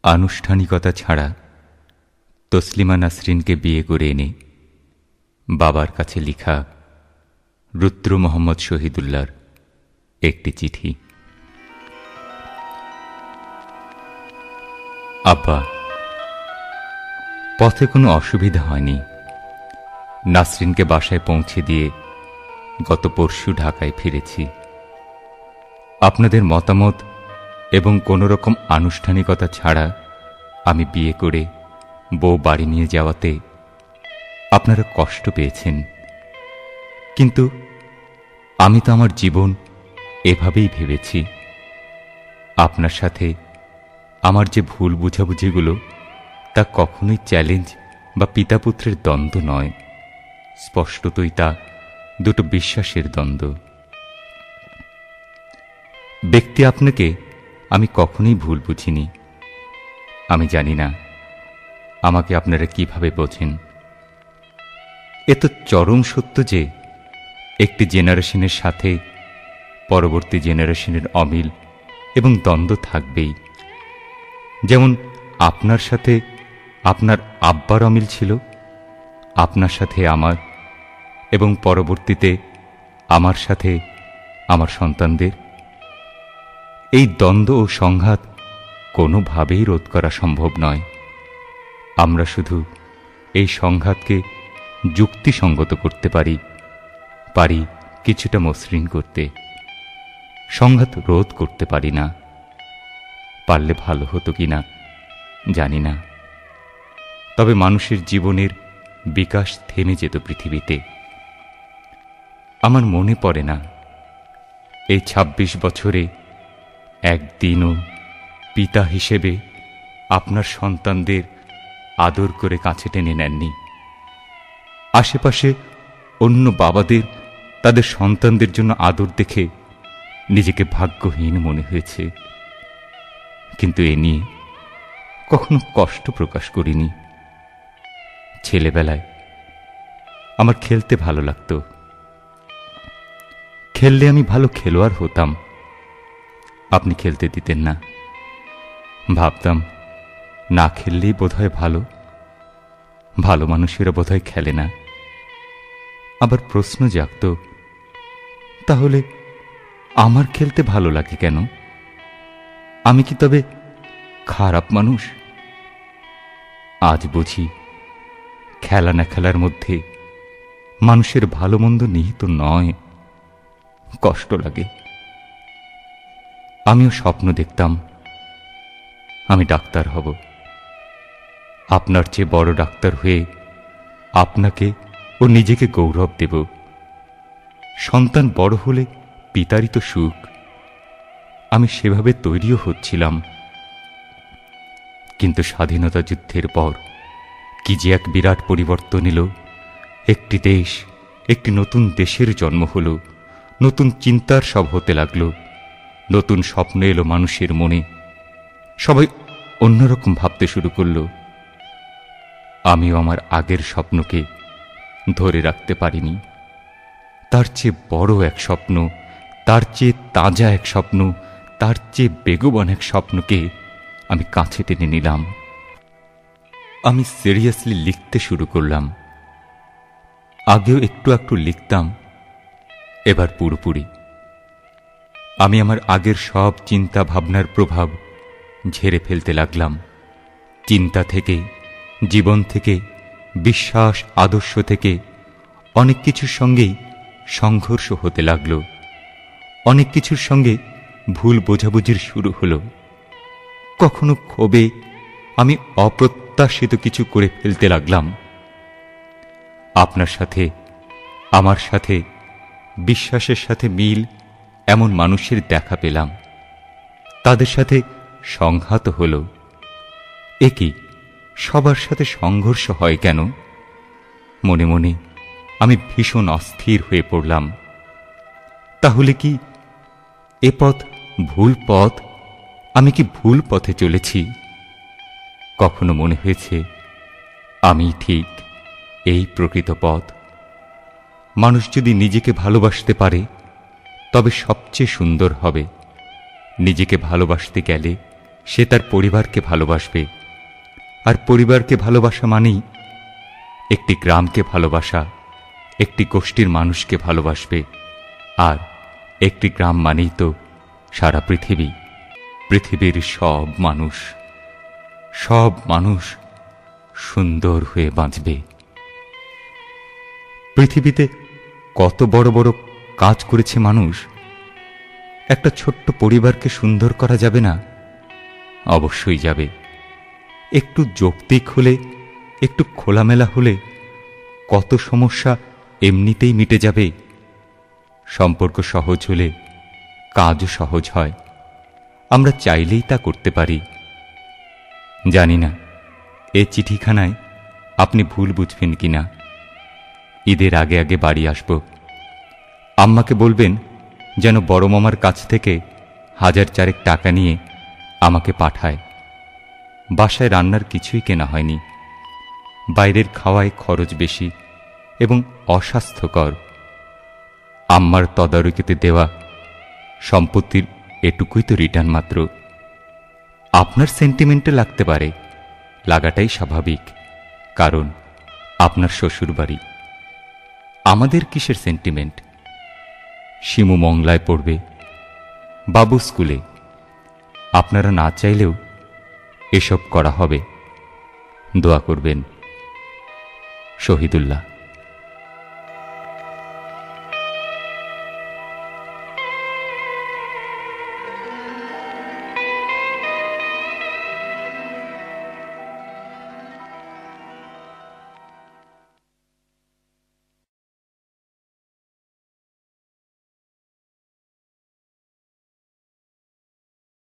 আনুষ্ঠানিকতা ছাড়া তসলিমা নাসরিনকে বিয়ে করে এনে বাবার কাছে লিখা রুদ্র মোহাম্মদ শহীদুল্লাহর একটি চিঠি। আব্বা, পথে কোনো অসুবিধা হয়নি। নাসরিনকে বাসায় পৌঁছে দিয়ে গত পরশু ঢাকায় ফিরেছি। আপনাদের মতামত এবং কোনো রকম আনুষ্ঠানিকতা ছাড়া আমি বিয়ে করে বউ বাড়ি নিয়ে যাওয়াতে আপনারা কষ্ট পেয়েছেন, কিন্তু আমি তো আমার জীবন এভাবেই ভেবেছি। আপনার সাথে আমার যে ভুল বুঝাবুঝিগুলো তা কখনোই চ্যালেঞ্জ বা পিতাপুত্রের দ্বন্দ্ব নয়, স্পষ্টতই তা দুটো বিশ্বাসের দ্বন্দ্ব। ব্যক্তি আপনাকে আমি কখনোই ভুল বুঝিনি। আমি জানি না আমাকে আপনারা কিভাবে বোঝেন। এ তো চরম সত্য যে একটি জেনারেশনের সাথে পরবর্তী জেনারেশনের অমিল এবং দ্বন্দ্ব থাকবেই। যেমন আপনার সাথে আপনার আব্বার অমিল ছিল, আপনার সাথে আমার, এবং পরবর্তীতে আমার সাথে আমার সন্তানদের। এই দ্বন্দ্ব ও সংঘাত কোনোভাবেই রোধ করা সম্ভব নয়। আমরা শুধু এই সংঘাতকে যুক্তিসঙ্গত করতে পারি কিছুটা মসৃণ করতে। সংঘাত রোধ করতে পারি না। পারলে ভালো হতো কিনা জানি না, তবে মানুষের জীবনের বিকাশ থেমে যেত পৃথিবীতে। আমার মনে পড়ে না এই ২৬ বছরে একদিনও পিতা হিসেবে আপনার সন্তানদের আদর করে কাছে টেনে নেননি। আশেপাশে অন্য বাবাদের তাদের সন্তানদের জন্য আদর দেখে নিজেকে ভাগ্যহীন মনে হয়েছে, কিন্তু এ নিয়ে কখনো কষ্ট প্রকাশ করিনি। ছেলেবেলায় আমার খেলতে ভালো লাগতো। খেললে আমি ভালো খেলোয়াড় হতাম। আপনি খেলতে দিতেন না। ভাবতাম না খেললেই বোধহয় ভালো। ভালো মানুষেরা বোধহয় খেলে না। আবার প্রশ্ন জাগত, তাহলে আমার খেলতে ভালো লাগে কেন? আমি কি তবে খারাপ মানুষ? আজ বুঝি খেলা না খেলার মধ্যে মানুষের ভালো মন্দ নিহিত নয়। কষ্ট লাগে। আমিও স্বপ্ন দেখতাম আমি ডাক্তার হব। আপনার চেয়ে বড় ডাক্তার হয়ে আপনাকে ও নিজেকে গৌরব দেব। সন্তান বড় হলে পিতারই তো সুখ। আমি সেভাবে তৈরিও হচ্ছিলাম, কিন্তু স্বাধীনতা যুদ্ধের পর কি যে এক বিরাট পরিবর্তন এলো। একটি দেশ, একটি নতুন দেশের জন্ম হলো। নতুন চিন্তার সব হতে লাগলো। নতুন স্বপ্ন এলো মানুষের মনে। সবাই অন্যরকম ভাবতে শুরু করলো। আমিও আমার আগের স্বপ্নকে ধরে রাখতে পারিনি। তার চেয়ে বড় এক স্বপ্ন, তার চেয়ে তাজা এক স্বপ্ন, তার চেয়ে বেগবান এক স্বপ্নকে আমি কাছে টেনে নিলাম। আমি সিরিয়াসলি লিখতে শুরু করলাম। আগেও একটু একটু লিখতাম, এবার পুরোপুরি। আমি আমার আগের সব চিন্তা ভাবনার প্রভাব ঝেড়ে ফেলতে লাগলাম। চিন্তা থেকে, জীবন থেকে, বিশ্বাস আদর্শ থেকে অনেক কিছুর সঙ্গেই সংঘর্ষ হতে লাগলো। অনেক কিছুর সঙ্গে ভুল বোঝাবুঝির শুরু হলো। কখনো ক্ষোভে আমি অপ্রত্যাশিত কিছু করে ফেলতে লাগলাম। আপনার সাথে, আমার সাথে, বিশ্বাসের সাথে মিল এমন মানুষের দেখা পেলাম। তাদের সাথে সংঘাত হল। এ কি, সবার সাথে সংঘর্ষ হয় কেন? মনে মনে আমি ভীষণ অস্থির হয়ে পড়লাম। তাহলে কি এ পথ ভুল পথ? আমি কি ভুল পথে চলেছি? কখনো মনে হয়েছে আমি ঠিক, এই প্রকৃত পথ। মানুষ যদি নিজেকে ভালোবাসতে পারে তবে সবচেয়ে সুন্দর হবে। নিজেকে ভালোবাসতে গেলে সে তার পরিবারকে ভালোবাসবে, আর পরিবারকে ভালোবাসা মানেই একটি গ্রামকে ভালোবাসা, একটি গোষ্ঠীর মানুষকে ভালোবাসবে। আর একটি গ্রাম মানেই তো সারা পৃথিবী, পৃথিবীর সব মানুষ সুন্দর হয়ে বাঁচবে। পৃথিবীতে কত বড় বড় কাজ করেছে মানুষ, একটা ছোট্ট পরিবারকে সুন্দর করা যাবে না? অবশ্যই যাবে। একটু যৌক্তিক হলে, একটু খোলামেলা হলে কত সমস্যা এমনিতেই মিটে যাবে। সম্পর্ক সহজ হলে কাজও সহজ হয়, আমরা চাইলেই তা করতে পারি। জানি না এ চিঠিখানায় আপনি ভুল বুঝবেন কিনা। ঈদের আগে আগে বাড়ি আসব। আম্মাকে বলবেন যেন বড় মামার কাছ থেকে 1,000 টাকা নিয়ে আমাকে পাঠায়। বাসায় রান্নার কিছুই কেনা হয়নি, বাইরের খাওয়ায় খরচ বেশি এবং অস্বাস্থ্যকর। আম্মার তদারকিতে দেওয়া সম্পত্তির এটুকুই তো রিটার্ন মাত্র। আপনার সেন্টিমেন্টে লাগতে পারে, লাগাটাই স্বাভাবিক, কারণ আপনার শ্বশুর বাড়ি। আমাদের কিসের সেন্টিমেন্ট? শিমু মংলায় পড়বে, বাবু স্কুলে। আপনারা না চাইলেও এসব করা হবে। দোয়া করবেন। শহীদুল্লাহ।